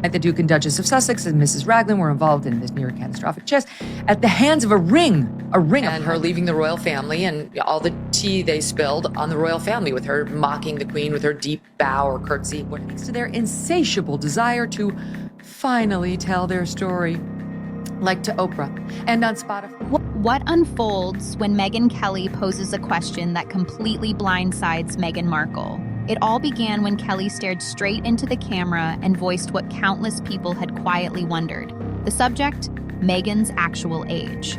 The Duke and Duchess of Sussex and Mrs. Raglan were involved in this near catastrophic chess at the hands of a ring. And her leaving the royal family and all the tea they spilled on the royal family with her mocking the queen with her deep bow or curtsy. What thanks to their insatiable desire to finally tell their story, like to Oprah and on Spotify. What unfolds when Megyn Kelly poses a question that completely blindsides Meghan Markle? It all began when Kelly stared straight into the camera and voiced what countless people had quietly wondered. The subject, Meghan's actual age.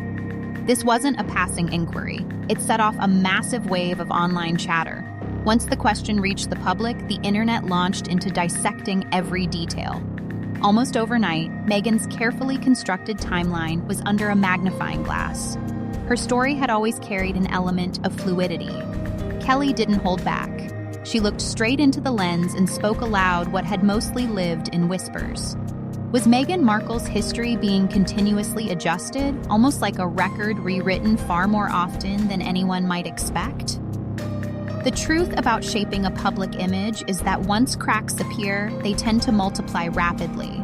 This wasn't a passing inquiry. It set off a massive wave of online chatter. Once the question reached the public, the internet launched into dissecting every detail. Almost overnight, Meghan's carefully constructed timeline was under a magnifying glass. Her story had always carried an element of fluidity. Kelly didn't hold back. She looked straight into the lens and spoke aloud what had mostly lived in whispers. Was Meghan Markle's history being continuously adjusted, almost like a record rewritten far more often than anyone might expect? The truth about shaping a public image is that once cracks appear, they tend to multiply rapidly.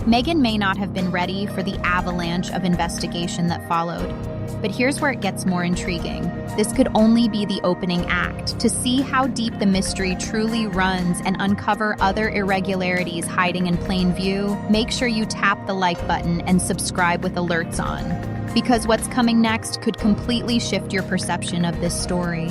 Meghan may not have been ready for the avalanche of investigation that followed, but here's where it gets more intriguing. This could only be the opening act. To see how deep the mystery truly runs and uncover other irregularities hiding in plain view, make sure you tap the like button and subscribe with alerts on, because what's coming next could completely shift your perception of this story.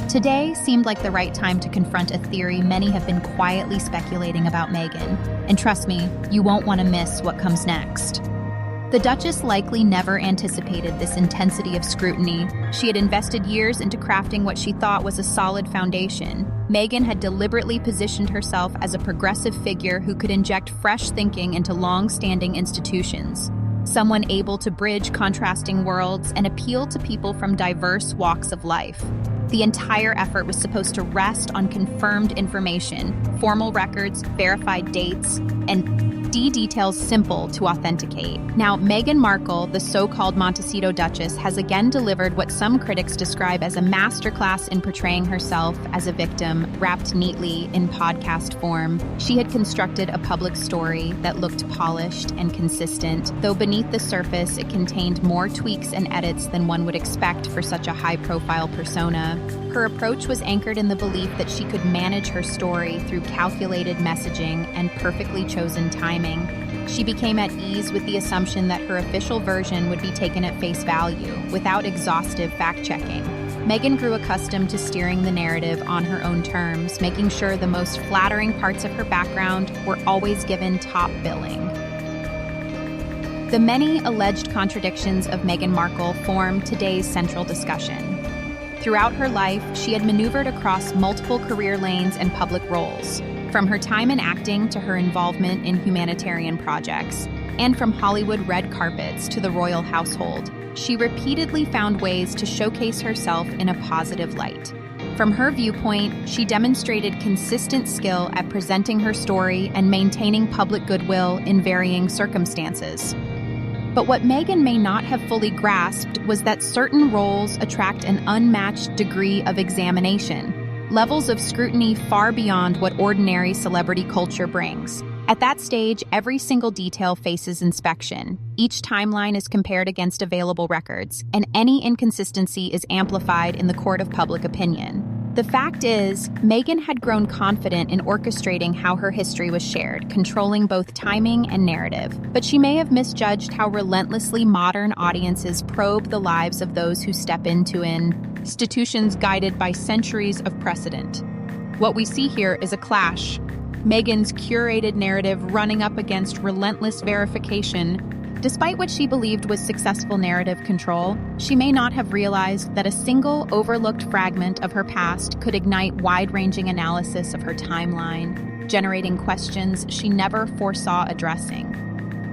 Today seemed like the right time to confront a theory many have been quietly speculating about Meghan. And trust me, you won't want to miss what comes next. The Duchess likely never anticipated this intensity of scrutiny. She had invested years into crafting what she thought was a solid foundation. Meghan had deliberately positioned herself as a progressive figure who could inject fresh thinking into long-standing institutions. Someone able to bridge contrasting worlds and appeal to people from diverse walks of life. The entire effort was supposed to rest on confirmed information, formal records, verified dates, and details simple to authenticate. Now, Meghan Markle, the so-called Montecito Duchess, has again delivered what some critics describe as a masterclass in portraying herself as a victim, wrapped neatly in podcast form. She had constructed a public story that looked polished and consistent, though beneath the surface it contained more tweaks and edits than one would expect for such a high-profile persona. Her approach was anchored in the belief that she could manage her story through calculated messaging and perfectly chosen timing. She became at ease with the assumption that her official version would be taken at face value, without exhaustive fact-checking. Meghan grew accustomed to steering the narrative on her own terms, making sure the most flattering parts of her background were always given top billing. The many alleged contradictions of Meghan Markle form today's central discussion. Throughout her life, she had maneuvered across multiple career lanes and public roles, from her time in acting to her involvement in humanitarian projects, and from Hollywood red carpets to the royal household. She repeatedly found ways to showcase herself in a positive light. From her viewpoint, she demonstrated consistent skill at presenting her story and maintaining public goodwill in varying circumstances. But what Meghan may not have fully grasped was that certain roles attract an unmatched degree of examination, levels of scrutiny far beyond what ordinary celebrity culture brings. At that stage, every single detail faces inspection. Each timeline is compared against available records, and any inconsistency is amplified in the court of public opinion. The fact is, Meghan had grown confident in orchestrating how her history was shared, controlling both timing and narrative. But she may have misjudged how relentlessly modern audiences probe the lives of those who step into institutions guided by centuries of precedent. What we see here is a clash. Meghan's curated narrative running up against relentless verification. Despite what she believed was successful narrative control, she may not have realized that a single overlooked fragment of her past could ignite wide-ranging analysis of her timeline, generating questions she never foresaw addressing.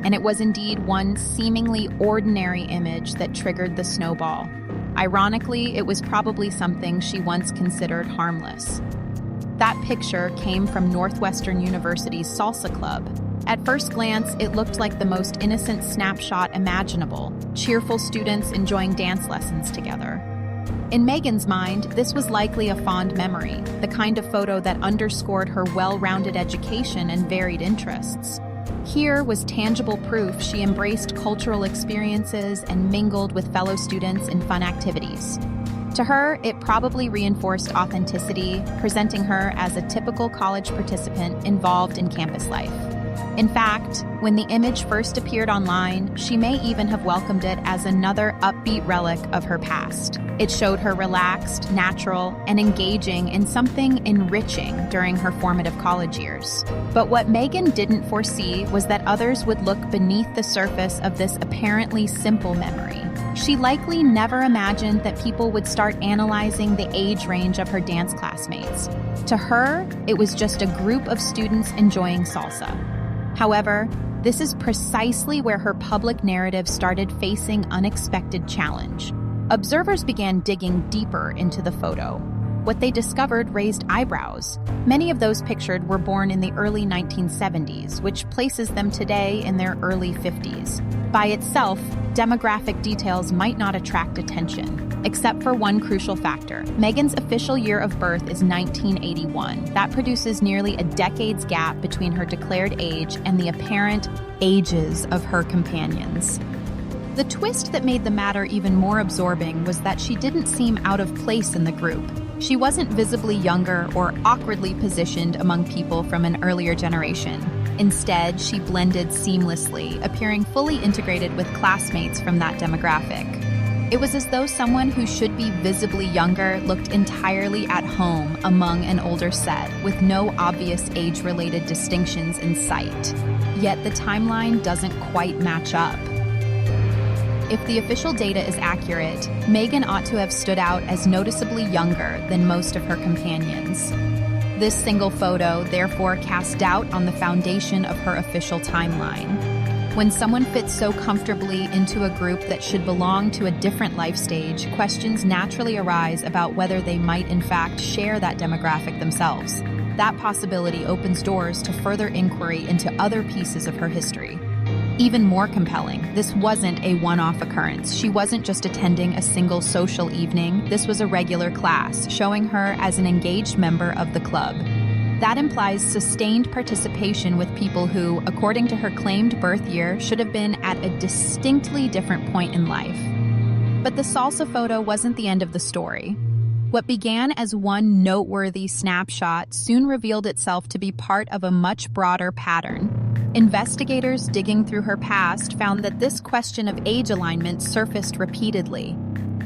And it was indeed one seemingly ordinary image that triggered the snowball. Ironically, it was probably something she once considered harmless. That picture came from Northwestern University's Salsa Club. At first glance, it looked like the most innocent snapshot imaginable, cheerful students enjoying dance lessons together. In Meghan's mind, this was likely a fond memory, the kind of photo that underscored her well-rounded education and varied interests. Here was tangible proof she embraced cultural experiences and mingled with fellow students in fun activities. To her, it probably reinforced authenticity, presenting her as a typical college participant involved in campus life. In fact, when the image first appeared online, she may even have welcomed it as another upbeat relic of her past. It showed her relaxed, natural, and engaging in something enriching during her formative college years. But what Megyn didn't foresee was that others would look beneath the surface of this apparently simple memory. She likely never imagined that people would start analyzing the age range of her dance classmates. To her, it was just a group of students enjoying salsa. However, this is precisely where her public narrative started facing unexpected challenge. Observers began digging deeper into the photo. What they discovered raised eyebrows. Many of those pictured were born in the early 1970s, which places them today in their early 50s. By itself, demographic details might not attract attention, except for one crucial factor. Megyn's official year of birth is 1981. That produces nearly a decade's gap between her declared age and the apparent ages of her companions. The twist that made the matter even more absorbing was that she didn't seem out of place in the group. She wasn't visibly younger or awkwardly positioned among people from an earlier generation. Instead, she blended seamlessly, appearing fully integrated with classmates from that demographic. It was as though someone who should be visibly younger looked entirely at home among an older set, with no obvious age-related distinctions in sight. Yet the timeline doesn't quite match up. If the official data is accurate, Megyn ought to have stood out as noticeably younger than most of her companions. This single photo therefore cast doubt on the foundation of her official timeline. When someone fits so comfortably into a group that should belong to a different life stage, questions naturally arise about whether they might in fact share that demographic themselves. That possibility opens doors to further inquiry into other pieces of her history. Even more compelling, this wasn't a one-off occurrence. She wasn't just attending a single social evening. This was a regular class, showing her as an engaged member of the club. That implies sustained participation with people who, according to her claimed birth year, should have been at a distinctly different point in life. But the salsa photo wasn't the end of the story. What began as one noteworthy snapshot soon revealed itself to be part of a much broader pattern. Investigators digging through her past found that this question of age alignment surfaced repeatedly.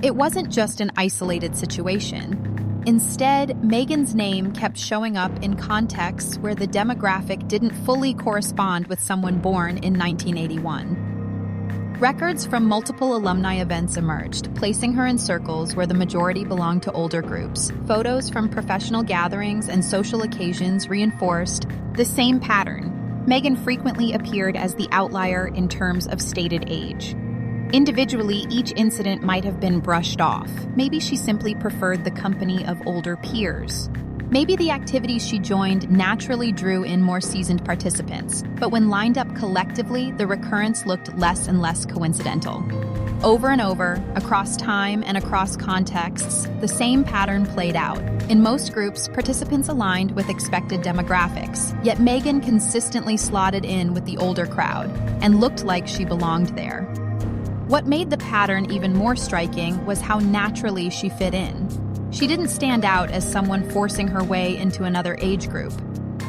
It wasn't just an isolated situation. Instead, Megyn's name kept showing up in contexts where the demographic didn't fully correspond with someone born in 1981. Records from multiple alumni events emerged, placing her in circles where the majority belonged to older groups. Photos from professional gatherings and social occasions reinforced the same pattern. Megyn frequently appeared as the outlier in terms of stated age. Individually, each incident might have been brushed off. Maybe she simply preferred the company of older peers. Maybe the activities she joined naturally drew in more seasoned participants, but when lined up collectively, the recurrence looked less and less coincidental. Over and over, across time and across contexts, the same pattern played out. In most groups, participants aligned with expected demographics, yet Megyn consistently slotted in with the older crowd and looked like she belonged there. What made the pattern even more striking was how naturally she fit in. She didn't stand out as someone forcing her way into another age group.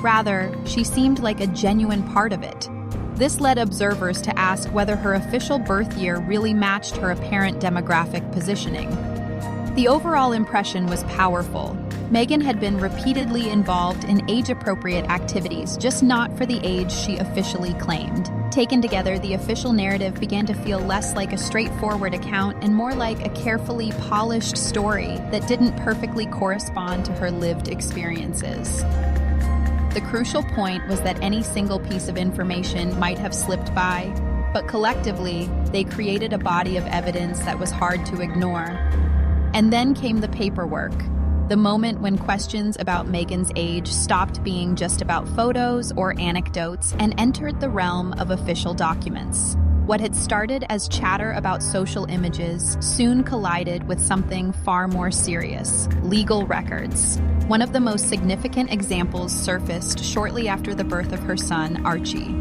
Rather, she seemed like a genuine part of it. This led observers to ask whether her official birth year really matched her apparent demographic positioning. The overall impression was powerful. Megyn had been repeatedly involved in age-appropriate activities, just not for the age she officially claimed. Taken together, the official narrative began to feel less like a straightforward account and more like a carefully polished story that didn't perfectly correspond to her lived experiences. The crucial point was that any single piece of information might have slipped by, but collectively, they created a body of evidence that was hard to ignore. And then came the paperwork. The moment when questions about Megyn's age stopped being just about photos or anecdotes and entered the realm of official documents. What had started as chatter about social images soon collided with something far more serious: legal records. One of the most significant examples surfaced shortly after the birth of her son, Archie.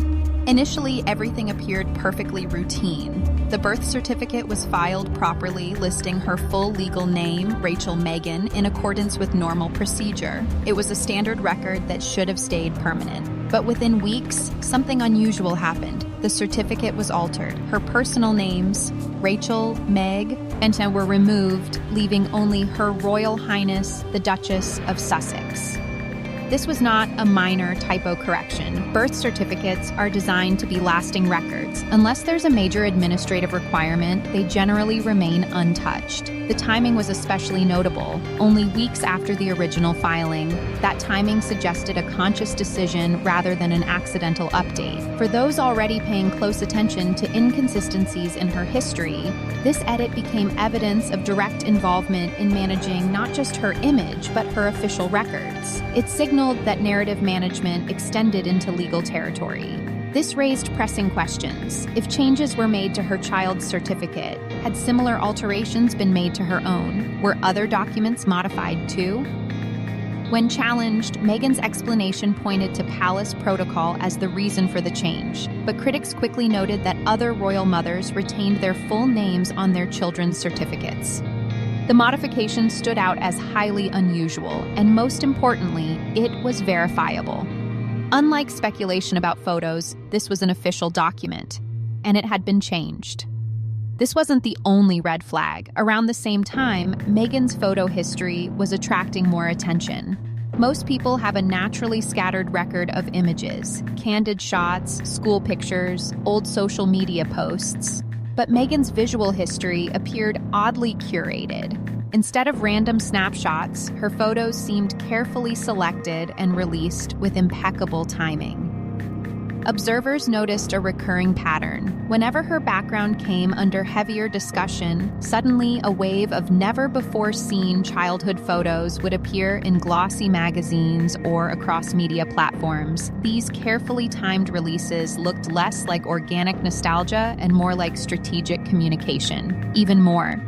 Initially, everything appeared perfectly routine. The birth certificate was filed properly, listing her full legal name, Rachel Megyn, in accordance with normal procedure. It was a standard record that should have stayed permanent. But within weeks, something unusual happened. The certificate was altered. Her personal names, Rachel, Meg, and were removed, leaving only Her Royal Highness, the Duchess of Sussex. This was not a minor typo correction. Birth certificates are designed to be lasting records. Unless there's a major administrative requirement, they generally remain untouched. The timing was especially notable, only weeks after the original filing. That timing suggested a conscious decision rather than an accidental update. For those already paying close attention to inconsistencies in her history, this edit became evidence of direct involvement in managing not just her image, but her official records. It signaled that narrative management extended into legal territory. This raised pressing questions. If changes were made to her child's certificate, had similar alterations been made to her own? Were other documents modified too? When challenged, Meghan's explanation pointed to palace protocol as the reason for the change, but critics quickly noted that other royal mothers retained their full names on their children's certificates. The modification stood out as highly unusual, and most importantly, it was verifiable. Unlike speculation about photos, this was an official document, and it had been changed. This wasn't the only red flag. Around the same time, Meghan's photo history was attracting more attention. Most people have a naturally scattered record of images, candid shots, school pictures, old social media posts. But Meghan's visual history appeared oddly curated. Instead of random snapshots, her photos seemed carefully selected and released with impeccable timing. Observers noticed a recurring pattern. Whenever her background came under heavier discussion, suddenly a wave of never-before-seen childhood photos would appear in glossy magazines or across media platforms. These carefully timed releases looked less like organic nostalgia and more like strategic communication. Even more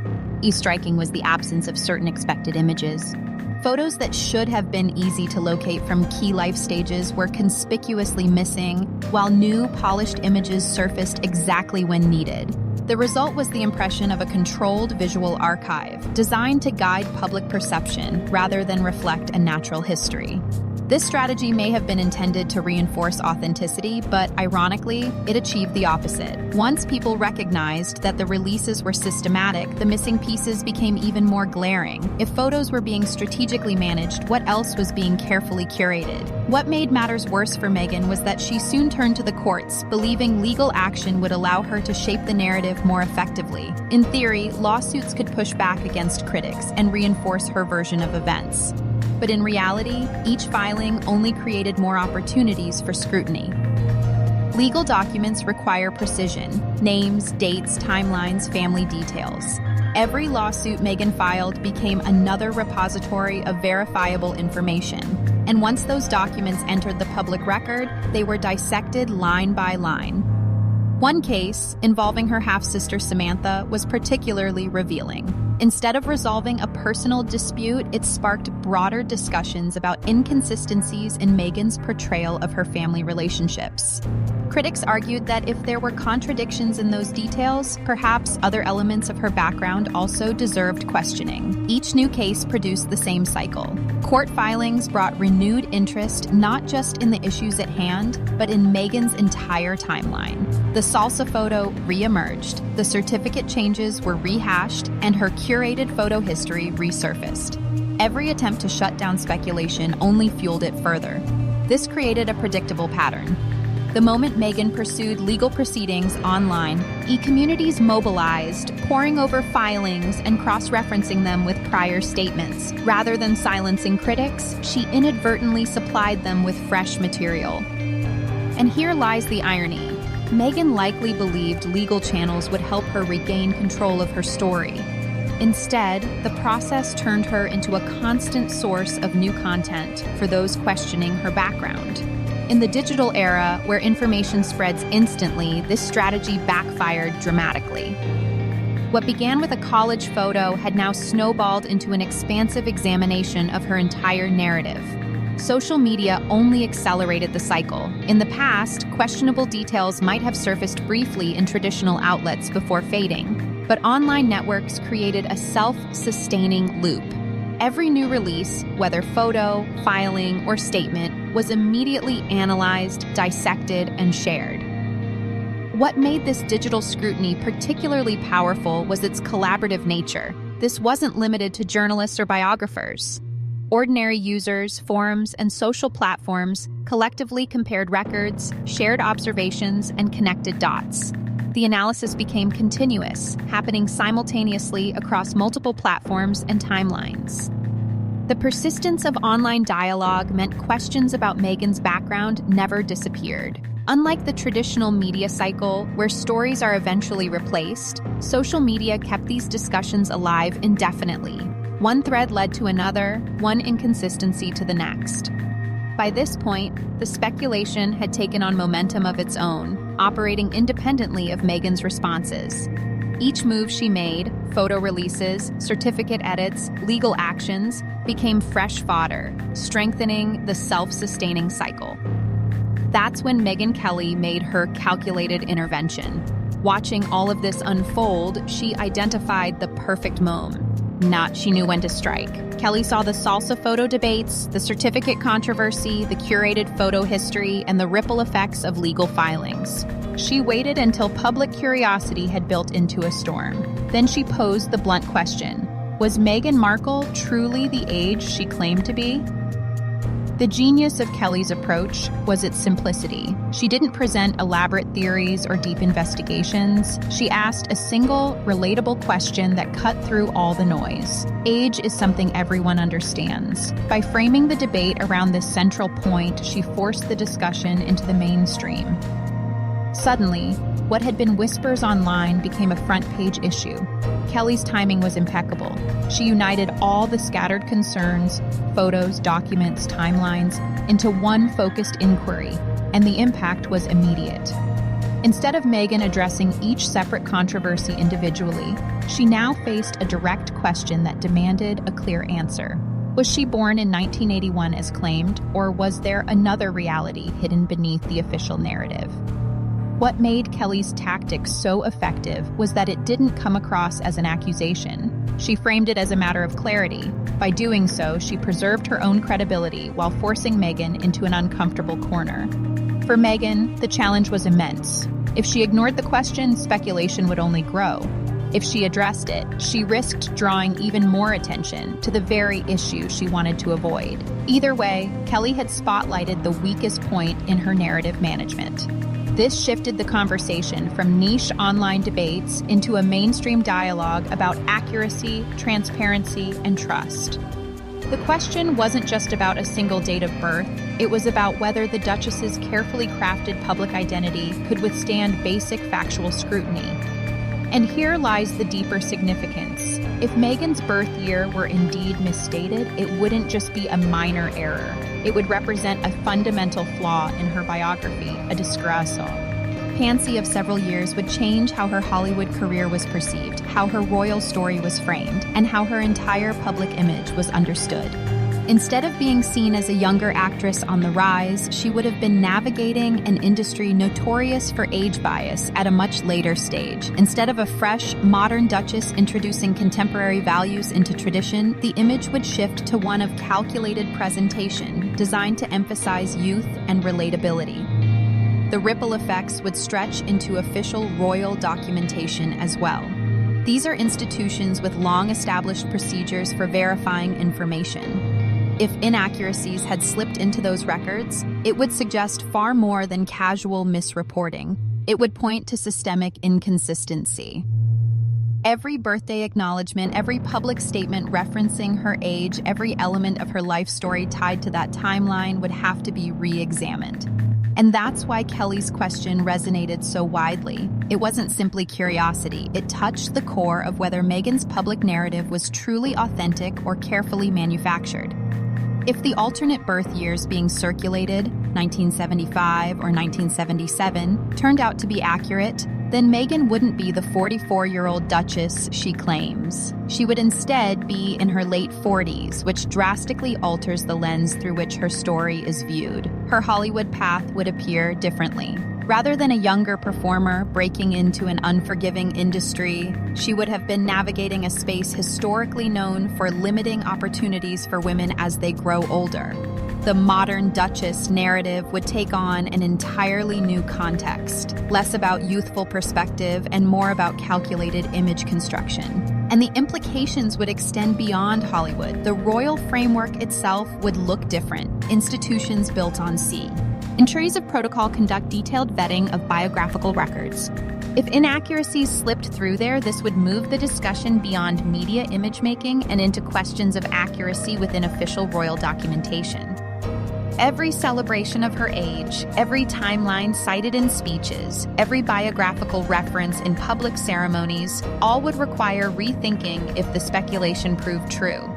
striking was the absence of certain expected images. Photos that should have been easy to locate from key life stages were conspicuously missing, while new, polished images surfaced exactly when needed. The result was the impression of a controlled visual archive, designed to guide public perception rather than reflect a natural history. This strategy may have been intended to reinforce authenticity, but ironically, it achieved the opposite. Once people recognized that the releases were systematic, the missing pieces became even more glaring. If photos were being strategically managed, what else was being carefully curated? What made matters worse for Meghan was that she soon turned to the courts, believing legal action would allow her to shape the narrative more effectively. In theory, lawsuits could push back against critics and reinforce her version of events. But in reality, each filing only created more opportunities for scrutiny. Legal documents require precision: names, dates, timelines, family details. Every lawsuit Meghan filed became another repository of verifiable information. And once those documents entered the public record, they were dissected line by line. One case, involving her half-sister Samantha, was particularly revealing. Instead of resolving a personal dispute, it sparked broader discussions about inconsistencies in Meghan's portrayal of her family relationships. Critics argued that if there were contradictions in those details, perhaps other elements of her background also deserved questioning. Each new case produced the same cycle. Court filings brought renewed interest not just in the issues at hand, but in Meghan's entire timeline. The salsa photo re-emerged, the certificate changes were rehashed, and her curated photo history resurfaced. Every attempt to shut down speculation only fueled it further. This created a predictable pattern. The moment Meghan pursued legal proceedings online, e-communities mobilized, poring over filings and cross-referencing them with prior statements. Rather than silencing critics, she inadvertently supplied them with fresh material. And here lies the irony. Meghan likely believed legal channels would help her regain control of her story. Instead, the process turned her into a constant source of new content for those questioning her background. In the digital era, where information spreads instantly, this strategy backfired dramatically. What began with a college photo had now snowballed into an expansive examination of her entire narrative. Social media only accelerated the cycle. In the past, questionable details might have surfaced briefly in traditional outlets before fading, but online networks created a self-sustaining loop. Every new release, whether photo, filing, or statement, was immediately analyzed, dissected, and shared. What made this digital scrutiny particularly powerful was its collaborative nature. This wasn't limited to journalists or biographers. Ordinary users, forums, and social platforms collectively compared records, shared observations, and connected dots. The analysis became continuous, happening simultaneously across multiple platforms and timelines. The persistence of online dialogue meant questions about Meghan's background never disappeared. Unlike the traditional media cycle, where stories are eventually replaced, social media kept these discussions alive indefinitely. One thread led to another, one inconsistency to the next. By this point, the speculation had taken on momentum of its own, operating independently of Meghan's responses. Each move she made, photo releases, certificate edits, legal actions, became fresh fodder, strengthening the self-sustaining cycle. That's when Megyn Kelly made her calculated intervention. Watching all of this unfold, she identified the perfect moment. She knew when to strike. Kelly saw the salsa photo debates, the certificate controversy, the curated photo history, and the ripple effects of legal filings. She waited until public curiosity had built into a storm. Then she posed the blunt question: was Meghan Markle truly the age she claimed to be? The genius of Kelly's approach was its simplicity. She didn't present elaborate theories or deep investigations. She asked a single, relatable question that cut through all the noise. Age is something everyone understands. By framing the debate around this central point, she forced the discussion into the mainstream. Suddenly, what had been whispers online became a front-page issue. Kelly's timing was impeccable. She united all the scattered concerns, photos, documents, timelines, into one focused inquiry, and the impact was immediate. Instead of Meghan addressing each separate controversy individually, she now faced a direct question that demanded a clear answer. Was she born in 1981 as claimed, or was there another reality hidden beneath the official narrative? What made Kelly's tactics so effective was that it didn't come across as an accusation. She framed it as a matter of clarity. By doing so, she preserved her own credibility while forcing Meghan into an uncomfortable corner. For Meghan, the challenge was immense. If she ignored the question, speculation would only grow. If she addressed it, she risked drawing even more attention to the very issue she wanted to avoid. Either way, Kelly had spotlighted the weakest point in her narrative management. This shifted the conversation from niche online debates into a mainstream dialogue about accuracy, transparency, and trust. The question wasn't just about a single date of birth, it was about whether the Duchess's carefully crafted public identity could withstand basic factual scrutiny. And here lies the deeper significance. If Meghan's birth year were indeed misstated, it wouldn't just be a minor error. It would represent a fundamental flaw in her biography, a disgrazo. Pansy of several years would change how her Hollywood career was perceived, how her royal story was framed, and how her entire public image was understood. Instead of being seen as a younger actress on the rise, she would have been navigating an industry notorious for age bias at a much later stage. Instead of a fresh, modern Duchess introducing contemporary values into tradition, the image would shift to one of calculated presentation, designed to emphasize youth and relatability. The ripple effects would stretch into official royal documentation as well. These are institutions with long-established procedures for verifying information. If inaccuracies had slipped into those records, it would suggest far more than casual misreporting. It would point to systemic inconsistency. Every birthday acknowledgement, every public statement referencing her age, every element of her life story tied to that timeline would have to be re-examined. And that's why Kelly's question resonated so widely. It wasn't simply curiosity. It touched the core of whether Meghan's public narrative was truly authentic or carefully manufactured. If the alternate birth years being circulated, 1975 or 1977, turned out to be accurate, then Megyn wouldn't be the 44-year-old duchess she claims. She would instead be in her late 40s, which drastically alters the lens through which her story is viewed. Her Hollywood path would appear differently. Rather than a younger performer breaking into an unforgiving industry, she would have been navigating a space historically known for limiting opportunities for women as they grow older. The modern duchess narrative would take on an entirely new context, less about youthful perspective and more about calculated image construction. And the implications would extend beyond Hollywood. The royal framework itself would look different, institutions built on sea. Entries of protocol conduct detailed vetting of biographical records. If inaccuracies slipped through there, this would move the discussion beyond media image making and into questions of accuracy within official royal documentation. Every celebration of her age, every timeline cited in speeches, every biographical reference in public ceremonies, all would require rethinking if the speculation proved true.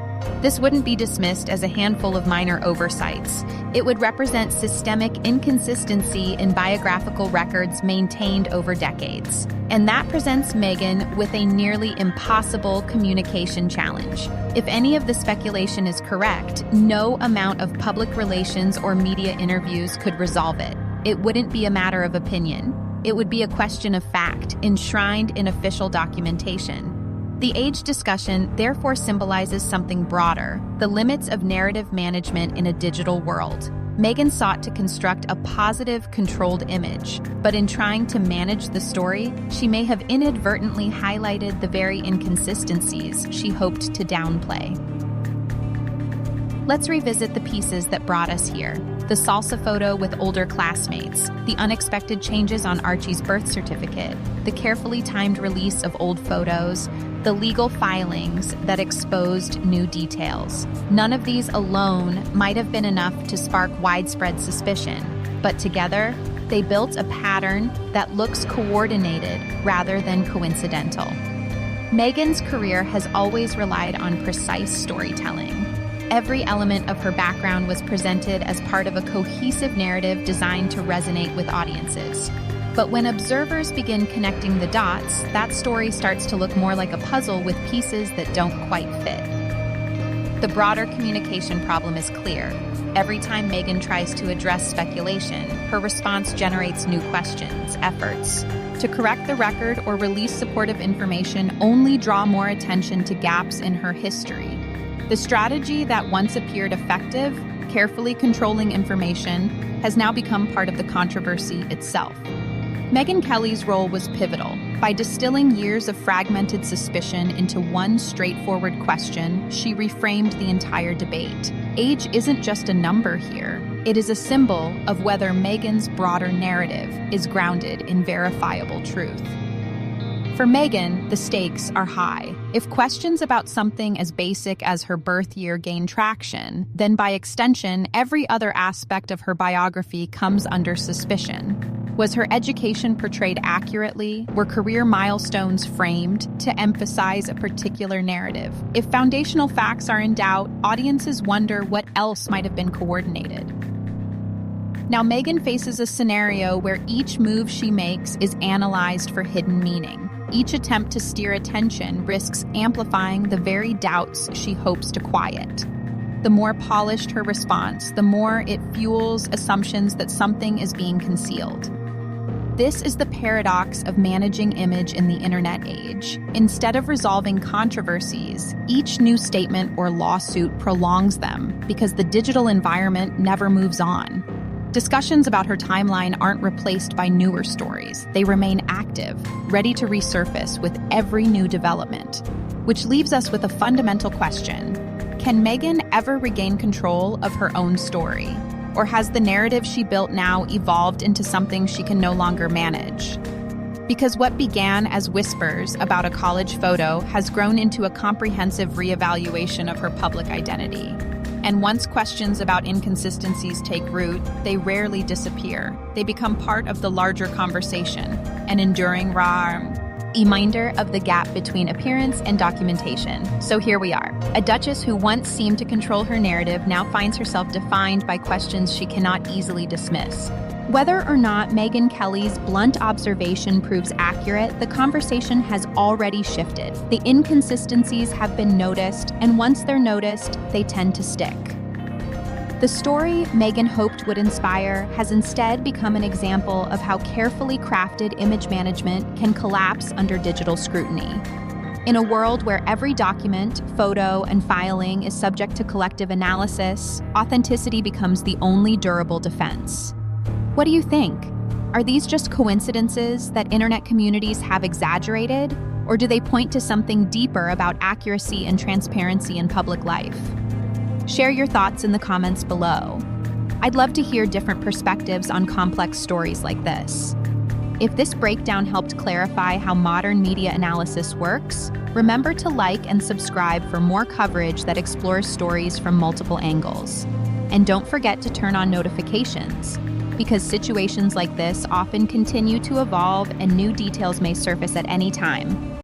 This wouldn't be dismissed as a handful of minor oversights. It would represent systemic inconsistency in biographical records maintained over decades. And that presents Megyn with a nearly impossible communication challenge. If any of the speculation is correct, no amount of public relations or media interviews could resolve it. It wouldn't be a matter of opinion. It would be a question of fact, enshrined in official documentation. The age discussion therefore symbolizes something broader, the limits of narrative management in a digital world. Megyn sought to construct a positive, controlled image, but in trying to manage the story, she may have inadvertently highlighted the very inconsistencies she hoped to downplay. Let's revisit the pieces that brought us here. The salsa photo with older classmates, the unexpected changes on Archie's birth certificate, the carefully timed release of old photos, the legal filings that exposed new details. None of these alone might have been enough to spark widespread suspicion, but together, they built a pattern that looks coordinated rather than coincidental. Megyn's career has always relied on precise storytelling. Every element of her background was presented as part of a cohesive narrative designed to resonate with audiences. But when observers begin connecting the dots, that story starts to look more like a puzzle with pieces that don't quite fit. The broader communication problem is clear. Every time Megyn tries to address speculation, her response generates new questions. Efforts to correct the record or release supportive information only draw more attention to gaps in her history. The strategy that once appeared effective, carefully controlling information, has now become part of the controversy itself. Megyn Kelly's role was pivotal. By distilling years of fragmented suspicion into one straightforward question, she reframed the entire debate. Age isn't just a number here. It is a symbol of whether Megyn's broader narrative is grounded in verifiable truth. For Megyn, the stakes are high. If questions about something as basic as her birth year gain traction, then by extension, every other aspect of her biography comes under suspicion. Was her education portrayed accurately? Were career milestones framed to emphasize a particular narrative? If foundational facts are in doubt, audiences wonder what else might have been coordinated. Now, Megyn faces a scenario where each move she makes is analyzed for hidden meaning. Each attempt to steer attention risks amplifying the very doubts she hopes to quiet. The more polished her response, the more it fuels assumptions that something is being concealed. This is the paradox of managing image in the internet age. Instead of resolving controversies, each new statement or lawsuit prolongs them because the digital environment never moves on. Discussions about her timeline aren't replaced by newer stories. They remain active, ready to resurface with every new development. Which leaves us with a fundamental question. Can Megyn ever regain control of her own story? Or has the narrative she built now evolved into something she can no longer manage? Because what began as whispers about a college photo has grown into a comprehensive reevaluation of her public identity. And once questions about inconsistencies take root, they rarely disappear. They become part of the larger conversation, an enduring reminder of the gap between appearance and documentation. So here we are. A duchess who once seemed to control her narrative now finds herself defined by questions she cannot easily dismiss. Whether or not Megyn Kelly's blunt observation proves accurate, the conversation has already shifted. The inconsistencies have been noticed, and once they're noticed, they tend to stick. The story Megyn hoped would inspire has instead become an example of how carefully crafted image management can collapse under digital scrutiny. In a world where every document, photo, and filing is subject to collective analysis, authenticity becomes the only durable defense. What do you think? Are these just coincidences that internet communities have exaggerated, or do they point to something deeper about accuracy and transparency in public life? Share your thoughts in the comments below. I'd love to hear different perspectives on complex stories like this. If this breakdown helped clarify how modern media analysis works, remember to like and subscribe for more coverage that explores stories from multiple angles. And don't forget to turn on notifications, because situations like this often continue to evolve and new details may surface at any time.